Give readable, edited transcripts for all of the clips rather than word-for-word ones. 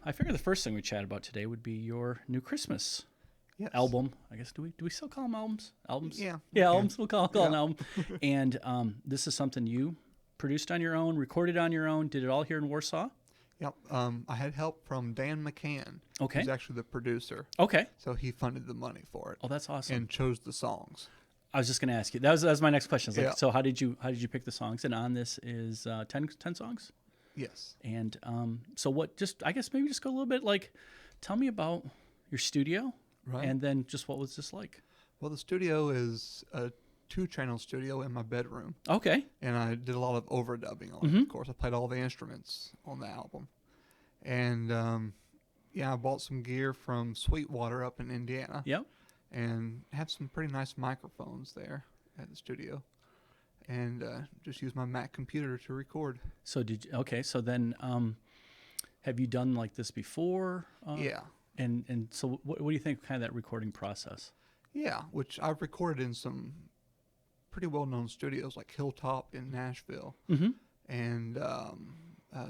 I figured the first thing we chat about today would be your new Christmas album. I guess do we still call them albums? Albums? Yeah. Yeah, albums. We'll call an album. And this is something you produced on your own, recorded on your own, did it all here in Warsaw? Yep. I had help from Dan McCann. Okay. Who's actually the producer. Okay. So he funded the money for it. Oh, that's awesome. And chose the songs. I was just going to ask you. That was my next question. Like, so how did you pick the songs? And on this is 10 songs? Yes. And so I guess maybe just go a little bit, like, tell me about your studio. Right. And then just what was this like? Well, the studio is a 2-channel studio in my bedroom. Okay. And I did a lot of overdubbing on it, of course. I played all the instruments on the album. And, I bought some gear from Sweetwater up in Indiana. Yep. And have some pretty nice microphones there at the studio. And just use my Mac computer to record. So so then have you done like this before? Yeah. And so what do you think of kind of that recording process? Yeah, which I've recorded in some pretty well-known studios like Hilltop in Nashville and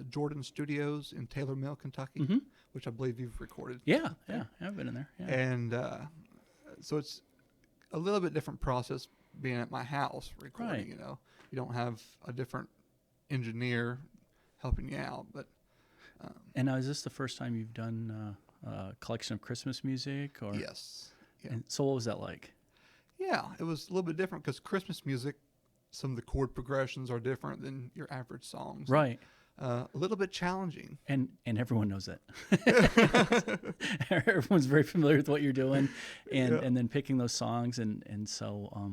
Jordan Studios in Taylor Mill, Kentucky, which I believe you've recorded. Yeah, I've been in there. Yeah. And so it's a little bit different process being at my house recording, right. You know. You don't have a different engineer helping you out. But and now, is this the first time you've done a collection of Christmas music? Or? Yes. Yeah. And so what was that like? Yeah, it was a little bit different because Christmas music, some of the chord progressions are different than your average songs. Right. A little bit challenging. And everyone knows that. Everyone's very familiar with what you're doing and then picking those songs. And so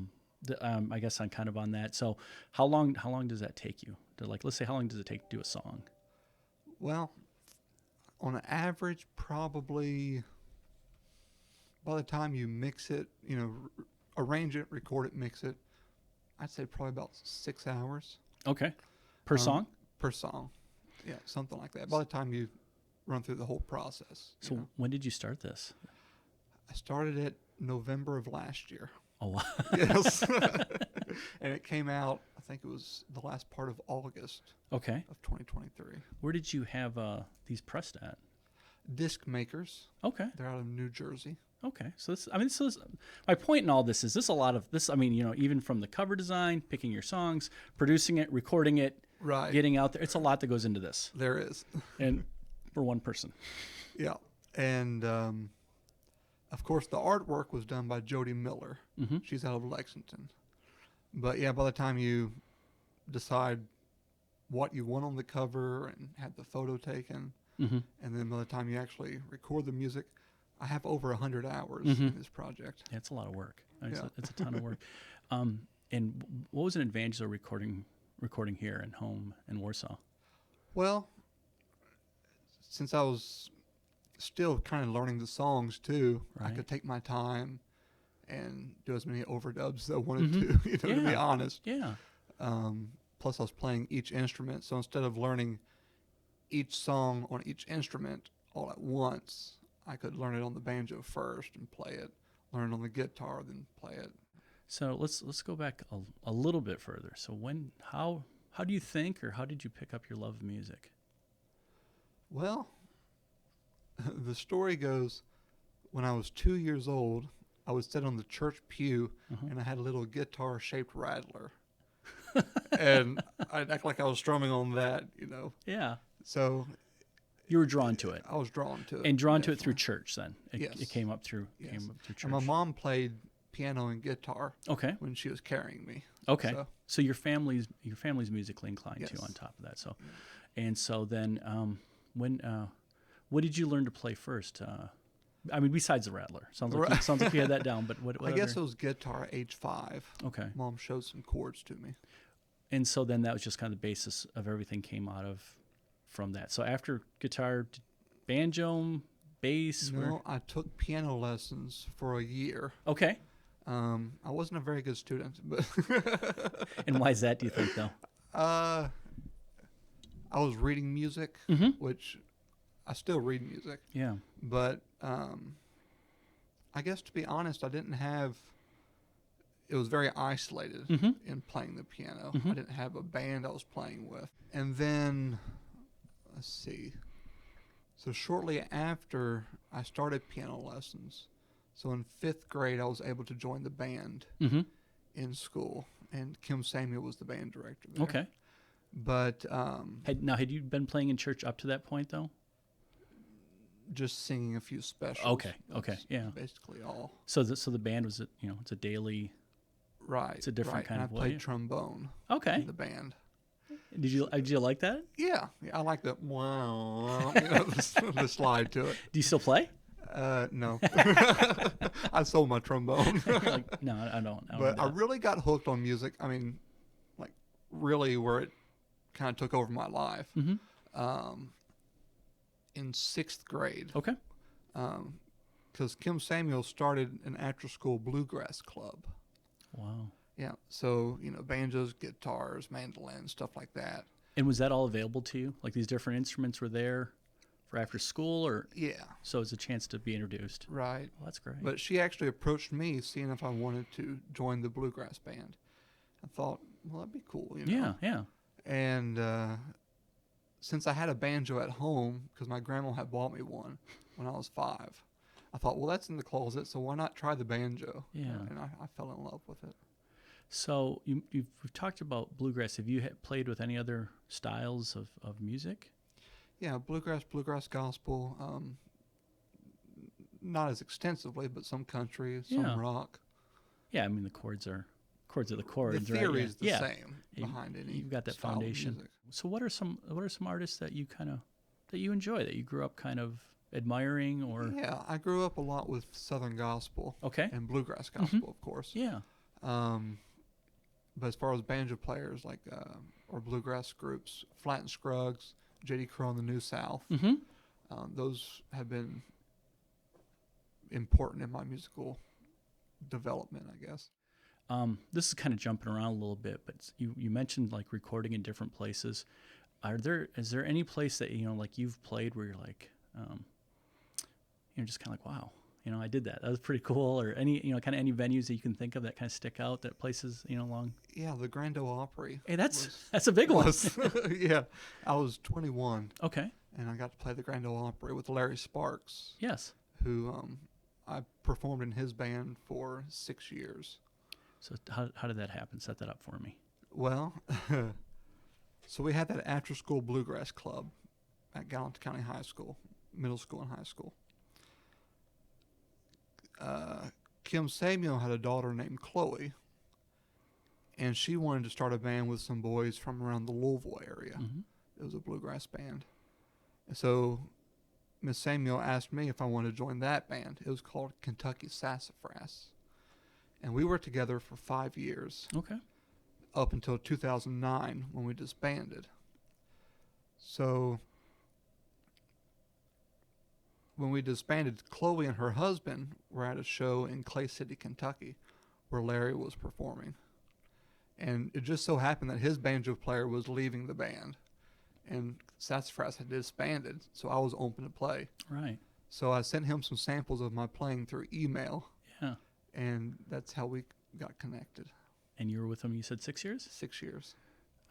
I guess I'm kind of on that. So how long does that take you? Let's say, how long does it take to do a song? Well, on an average, probably by the time you mix it, arrange it, record it, mix it, I'd say probably about 6 hours. Okay. Per song? Per song. Yeah, something like that. By the time you run through the whole process. So when did you start this? I started it November of last year. Oh, wow. Yes. And it came out, I think it was the last part of August of 2023. Where did you have these pressed at? Disc Makers. Okay. They're out of New Jersey. Okay. So my point in all this is a lot of this, even from the cover design, picking your songs, producing it, recording it, right, getting out there. It's a lot that goes into this. There is. And for one person. Yeah. And of course, the artwork was done by Jody Miller. Mm-hmm. She's out of Lexington. But yeah, by the time you decide what you want on the cover and have the photo taken, and then by the time you actually record the music, I have over 100 hours in this project. Yeah, it's a lot of work. It's a ton of work. And what was an advantage of recording here and home in Warsaw? Well, since I was still kind of learning the songs too, right, I could take my time and do as many overdubs as I wanted to, to be honest. Yeah. Plus I was playing each instrument, so instead of learning each song on each instrument all at once, I could learn it on the banjo first and play it, learn it on the guitar, then play it. So let's go back a little bit further. So how do you think, or how did you pick up your love of music? Well, the story goes, when I was 2 years old, I would sit on the church pew and I had a little guitar-shaped rattler. And I'd act like I was strumming on that, Yeah. So you were drawn to it. I was drawn to it. And drawn to it through church then. Yes. It came up through church. And my mom played piano and guitar when she was carrying me. Okay. So your family's musically inclined too on top of that. So and so then what did you learn to play first? Besides the rattler. Sounds like you had that down, but what I guess it was guitar at age 5. Okay. Mom showed some chords to me. And so then that was just kind of the basis of everything came out of from that. So after guitar, banjo, bass? No, I took piano lessons for a year. Okay. I wasn't a very good student, but And why is that, do you think, though? I was reading music, which I still read music. Yeah. But I guess, to be honest, I didn't have... It was very isolated in playing the piano. I didn't have a band I was playing with. And then, let's see, So shortly after I started piano lessons, so in 5th grade, I was able to join the band Mm-hmm. in school, and Kim Samuel was the band director there. Okay. But Had you been playing in church up to that point, though? just singing a few specials. Okay. Okay. That's Yeah. basically all. So the band was, it's a daily. Right. It's a different kind and of I played way. trombone Okay. in the band. Did you like that? Yeah, I like the wow, the slide to it. Do you still play? No. I sold my trombone. Like, no, I don't. But I really got hooked on music. I mean, like, really where it kind of took over my life. Mm-hmm. In 6th grade. Okay. Because Kim Samuel started an after-school bluegrass club. Wow. Yeah, so, banjos, guitars, mandolins, stuff like that. And was that all available to you? Like these different instruments were there for after school, or? Yeah. So it's a chance to be introduced. Right. Well, that's great. But she actually approached me, seeing if I wanted to join the bluegrass band. I thought, well, that'd be cool, Yeah, yeah. And since I had a banjo at home, because my grandma had bought me one when I was 5, I thought, well, that's in the closet, so why not try the banjo? Yeah. And I fell in love with it. So we've talked about bluegrass. Have you played with any other styles of music? Yeah, bluegrass gospel. Not as extensively, but some country, some rock. Yeah, I mean the chords are the chords. The theory right? is the same behind any. You've got that style of foundation. music. So what are some artists that you enjoy, that you grew up kind of admiring, or? Yeah, I grew up a lot with Southern gospel. Okay. And bluegrass gospel, of course. Yeah. But as far as banjo players, like or bluegrass groups, Flat and Scruggs, J.D. Crowe and the New South, Mm-hmm. Those have been important in my musical development, I guess. This is kind of jumping around a little bit, but you mentioned like recording in different places. Is there any place that like you've played where you're like, just kind of like, wow, I did that. That was pretty cool. Or any kind of any venues that you can think of that kind of stick out, that places along. Yeah, the Grand Ole Opry. Hey, that's a big one. Yeah, I was 21. Okay. And I got to play the Grand Ole Opry with Larry Sparks. Yes. Who I performed in his band for 6 years. So how did that happen? Set that up for me. Well, so we had that after-school bluegrass club at Gallatin County High School, middle school and high school. Kim Samuel had a daughter named Chloe, and she wanted to start a band with some boys from around the Louisville area. Mm-hmm. It was a bluegrass band. And so Miss Samuel asked me if I wanted to join that band. It was called Kentucky Sassafras. And we were together for 5 years. Okay. Up until 2009 when we disbanded. So when we disbanded, Chloe and her husband were at a show in Clay City, Kentucky, where Larry was performing. And it just so happened that his banjo player was leaving the band, and Sassafras had disbanded, so I was open to play. Right. So I sent him some samples of my playing through email. Yeah. And that's how we got connected. And you were with him, you said 6 years? 6 years.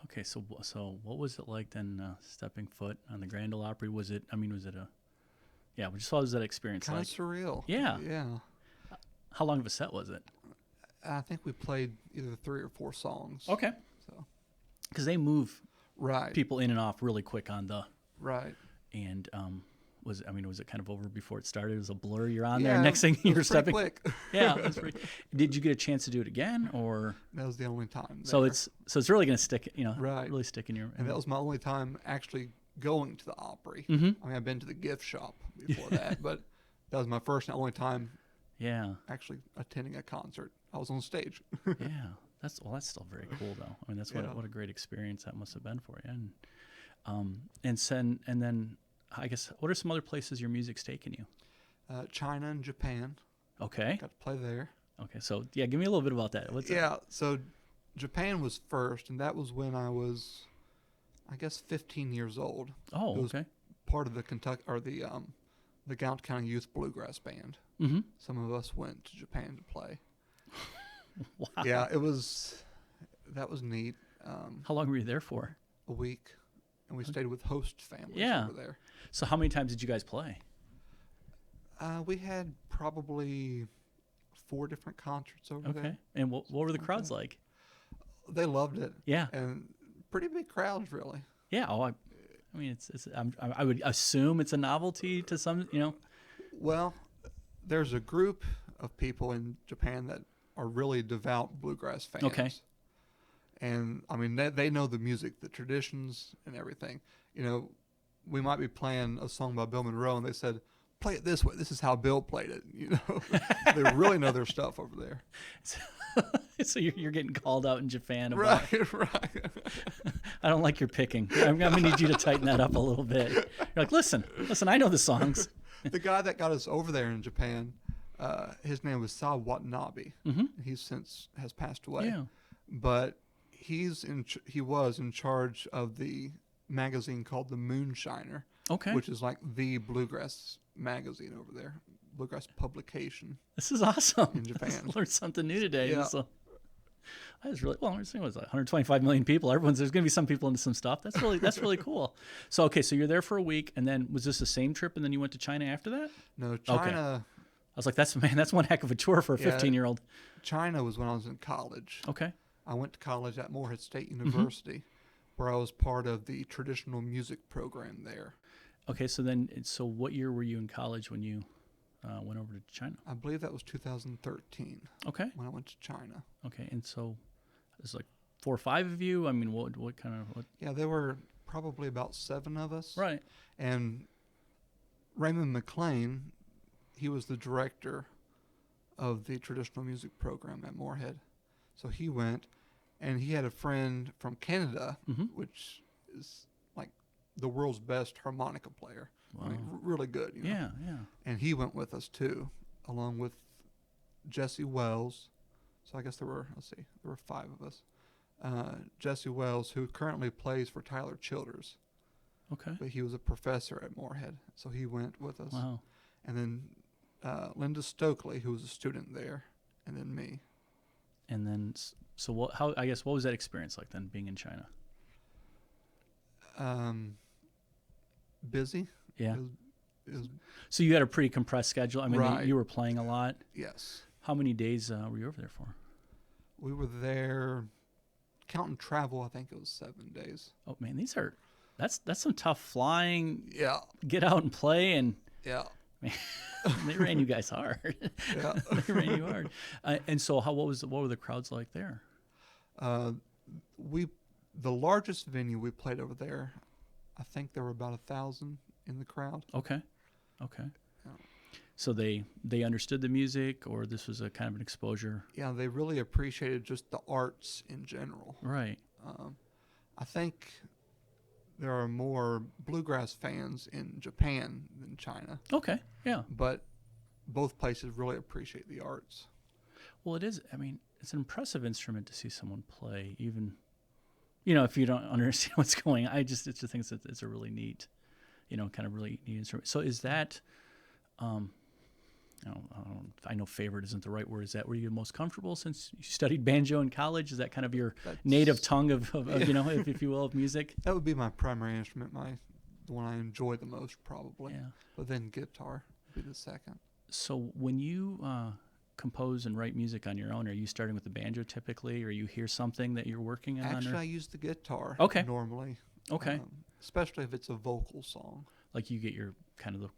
Okay, so what was it like then, stepping foot on the Grand Ole Opry? Was it just what was that experience Kind like? of surreal. Yeah. Yeah. How long of a set was it? I think we played either 3 or 4 songs. Okay. So. Because they move Right. people in and off really quick on the. Right. And was it kind of over before it started? It was a blur. You're on there. Next thing you're stepping. Quick. Yeah. Did you get a chance to do it again, or? That was the only time. So it's really going to stick. Right. Really stick in your. And that was my only time actually going to the Opry. Mm-hmm. I mean, I've been to the gift shop before that, but that was my first and only time. Yeah. Actually attending a concert. I was on stage. Yeah. That's still very cool though. I mean, that's what a great experience that must have been for you. And then I guess, what are some other places your music's taken you? China and Japan. Okay. Got to play there. Okay. So yeah, give me a little bit about that. What's So Japan was first, and that was when I was, I guess, 15 years old. Oh, it was okay. Part of the Kentucky or the Gallatin County Youth Bluegrass Band. Mm-hmm. Some of us went to Japan to play. Wow. Yeah, that was neat. How long were you there for? A week. and we stayed with host families Yeah. over there. So how many times did you guys play? We had probably 4 different concerts over there. Okay. And what were the crowds like? They loved it. Yeah. And pretty big crowds, really. Yeah. Oh, I mean, I would assume it's a novelty to some, Well, there's a group of people in Japan that are really devout bluegrass fans. Okay. And I mean, they know the music, the traditions, and everything. We might be playing a song by Bill Monroe, and they said, "Play it this way. This is how Bill played it." They really know their stuff over there. So you're getting called out in Japan about, Right. I don't like your picking. I'm going to need you to tighten that up a little bit. You're like, listen, I know the songs. The guy that got us over there in Japan, his name was Sao Watanabe. Mm-hmm. He since has passed away. Yeah. But he was in charge of the magazine called The Moonshiner. Okay. Which is like the bluegrass magazine over there, bluegrass publication. This is awesome. In Japan. I learned something new today. Yeah. So, that is really well. It was like 125 million people. There's going to be some people into some stuff. That's really cool. So so you're there for a week, and then was this the same trip, and then you went to China after that? No, China. Okay. I was like, that's one heck of a tour for a 15-year-old. China was when I was in college. Okay. I went to college at Morehead State University, where I was part of the traditional music program there. Okay, so what year were you in college when you went over to China? I believe that was 2013. Okay. When I went to China. Okay, and so there's like 4 or 5 of you. I mean, what kind of? Yeah, there were probably about 7 of us. Right. And Raymond McLean, he was the director of the traditional music program at Morehead. So he went, and he had a friend from Canada, which is like the world's best harmonica player. Wow. I mean, really good. Yeah. And he went with us too, along with Jesse Wells. So I guess there were 5 of us. Jesse Wells, who currently plays for Tyler Childers. Okay. But he was a professor at Morehead, so he went with us. Wow. And then Linda Stokely, who was a student there, and then me. And then, so what was that experience like then, being in China? Busy. Yeah. It was So you had a pretty compressed schedule. I mean, Right. you were playing a lot. Yes. How many days were you over there for? We were there, counting travel, I think it was 7 days. Oh man, that's some tough flying. Yeah. Get out and play, and Yeah. man, they ran you guys hard. Yeah. They ran you hard. And so, what were the crowds like there? The largest venue we played over there, I think there were about 1,000 in the crowd. Okay. Yeah. So they understood the music, or this was a kind of an exposure. Yeah, they really appreciated just the arts in general. Right. I think there are more bluegrass fans in Japan than China, Okay. Yeah. but both places really appreciate the arts. Well, it is. I mean, it's an impressive instrument to see someone play, even, if you don't understand what's going on. I just think it's a really neat, kind of really neat instrument. So is that, I know favorite isn't the right word. Is that where you're most comfortable since you studied banjo in college? Is that kind of your native tongue of if you will, of music? That would be my primary instrument, the one I enjoy the most probably. Yeah. But then guitar would be the second. So when you compose and write music on your own, are you starting with the banjo typically, or you hear something that you're working on? Actually, I use the guitar normally. Okay. Especially if it's a vocal song. Like you get your kind of the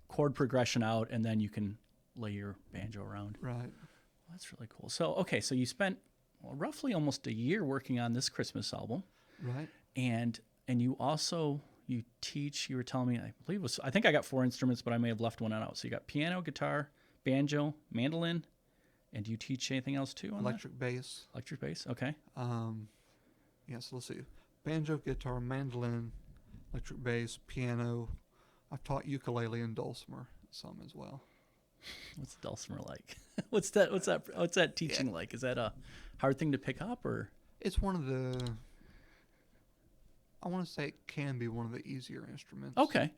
chord progression out, and then you can lay your banjo around. Right. Well, that's really cool. So you spent roughly almost a year working on this Christmas album. Right. And you also, you teach, you were telling me, I think I got 4 instruments, but I may have left one out. So you got piano, guitar, banjo, mandolin, and do you teach anything else too on Electric bass. Electric bass, okay. So let's see. Banjo, guitar, mandolin, electric bass, piano. I've taught ukulele and dulcimer some as well. What's dulcimer like? What's that teaching like? Is that a hard thing to pick up, or? It's one of the, I want to say it can be one of the easier instruments. Okay.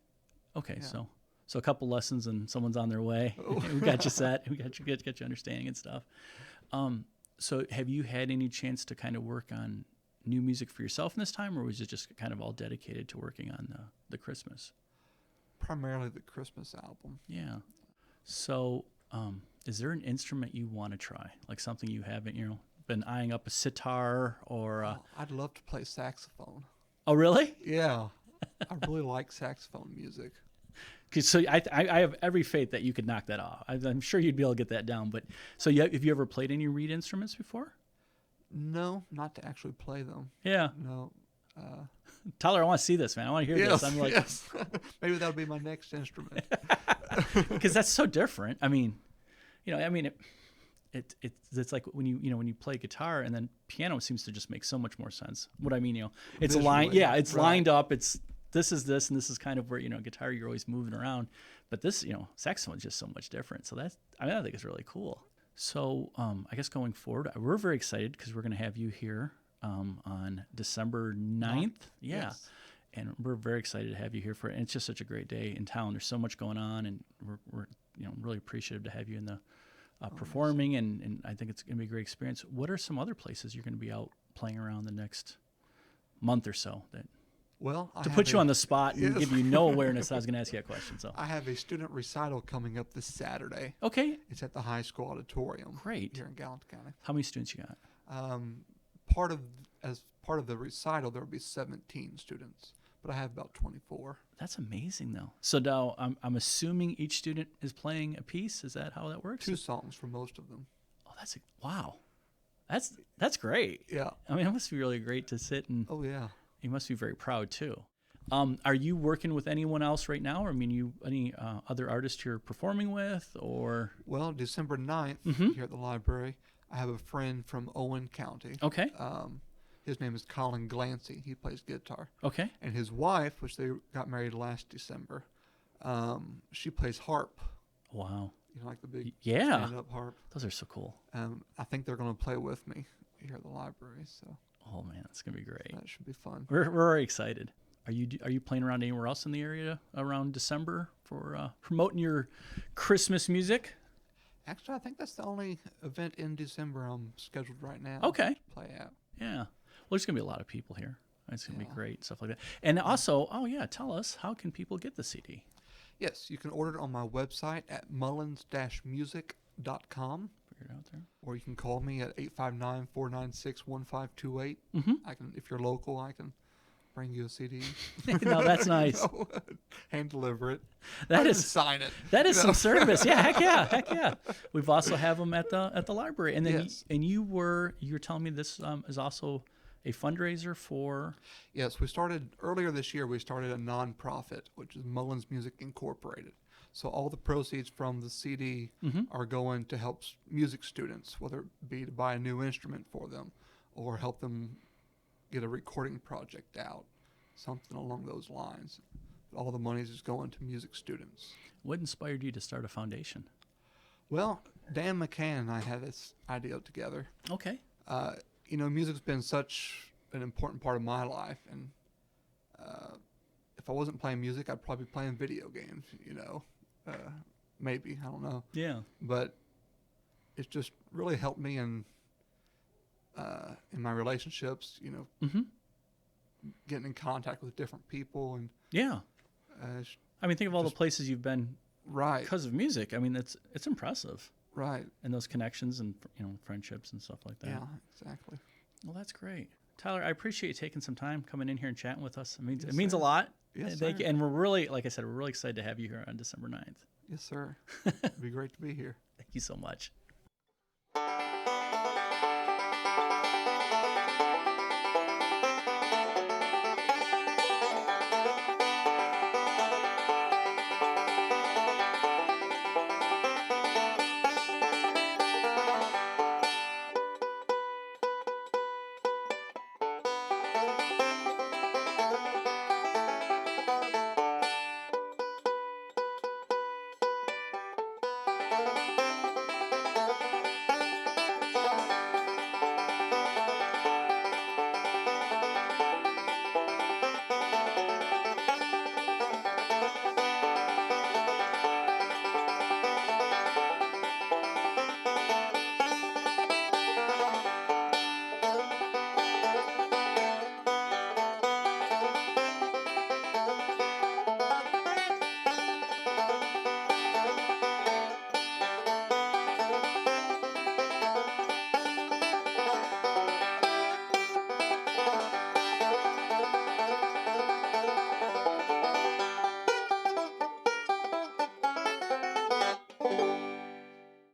Yeah. So a couple lessons and someone's on their way. We got you set. We got you understanding and stuff. So have you had any chance to kind of work on new music for yourself in this time, or was it just kind of all dedicated to working on the Christmas? Primarily the Christmas album. Yeah. So, is there an instrument you want to try, like something you haven't, been eyeing up, a sitar or? I'd love to play saxophone. Oh, really? Yeah, I really like saxophone music. So I have every faith that you could knock that off. I'm sure you'd be able to get that down. But so have you ever played any reed instruments before? No, not to actually play them. Yeah. No. Tyler, I want to see this, man. I want to hear this. I'm like, yes. Maybe that'll be my next instrument. Because that's so different. I mean, it's like when you play guitar, and then piano seems to just make so much more sense. What I mean, it's aligned. Yeah, it's right. Lined up. This is this, and this is kind of where guitar you're always moving around, but this saxophone is just so much different. So I think it's really cool. So I guess going forward, we're very excited because we're going to have you here on December 9th. Yeah. Yes. And we're very excited to have you here and it's just such a great day in town. There's so much going on, and we're really appreciative to have you in the performing, and I think it's going to be a great experience. What are some other places you're going to be out playing around the next month or so? To put you on the spot and give you no awareness, I was going to ask you a question. So I have a student recital coming up this Saturday. Okay. It's at the high school auditorium. Great. Here in Gallatin County. How many students you got? As part of the recital, there will be 17 students, but I have about 24. That's amazing, though. So now I'm assuming each student is playing a piece. Is that how that works? 2 songs for most of them. Oh, wow. That's great. Yeah. I mean, it must be really great to sit and. Oh yeah. You must be very proud too. Are you working with anyone else right now? Or, I mean, any other artists you're performing with, or? Well, December 9th here at the library, I have a friend from Owen County. Okay. His name is Colin Glancy. He plays guitar. Okay. And his wife, which they got married last December, she plays harp. Wow. Like the big stand-up harp. Those are so cool. I think they're going to play with me here at the library. So. Oh man, that's gonna be great. That should be fun. We're very excited. Are you playing around anywhere else in the area around December for promoting your Christmas music? Actually, I think that's the only event in December I'm scheduled right now. Okay. To play at. Yeah. Well, there's gonna be a lot of people here. It's gonna be great, stuff like that. And also, tell us, how can people get the CD? Yes, you can order it on my website at mullins-music.com. Out there. Or you can call me at 859-496-1528. I can, if you're local, I can bring you a CD. No, that's nice. Hand deliver it. Sign it. That is some service. Yeah, heck yeah. We've also have them at the library. And then you were telling me this is also a fundraiser for. Yes, we started earlier this year. We started a nonprofit, which is Mullins Music Incorporated. So all the proceeds from the CD are going to help music students, whether it be to buy a new instrument for them or help them get a recording project out, something along those lines. All the money is going to music students. What inspired you to start a foundation? Well, Dan McCann and I had this idea together. Okay. Music's been such an important part of my life, and if I wasn't playing music, I'd probably be playing video games, maybe, I don't know. Yeah. But it's just really helped me in my relationships, getting in contact with different people. And think of all the places you've been because of music. I mean, it's impressive. Right. And those connections and, friendships and stuff like that. Yeah, exactly. Well, that's great. Tyler, I appreciate you taking some time coming in here and chatting with us. It means a lot. Yes, Thank you. And we're really, like I said, we're really excited to have you here on December 9th. Yes, sir. It'd be great to be here. Thank you so much.